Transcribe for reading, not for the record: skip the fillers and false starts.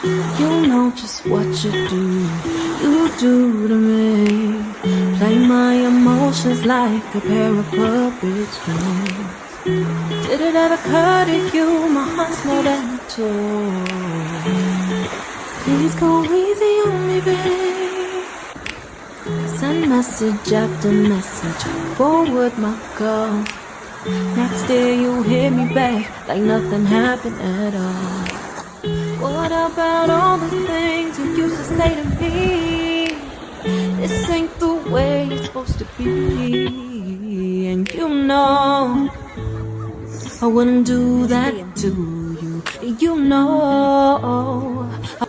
You know just what you do to me. Play my emotions like a pair of puppet strings. Did it ever occur to you my heart's more than a toy? Please go easy on me, babe. Send message after message, forward my calls. Next day you hit me back like nothing happened at all. What about all the things you used to say to me? This ain't the way it's supposed to be. And you know I wouldn't do that to you. You know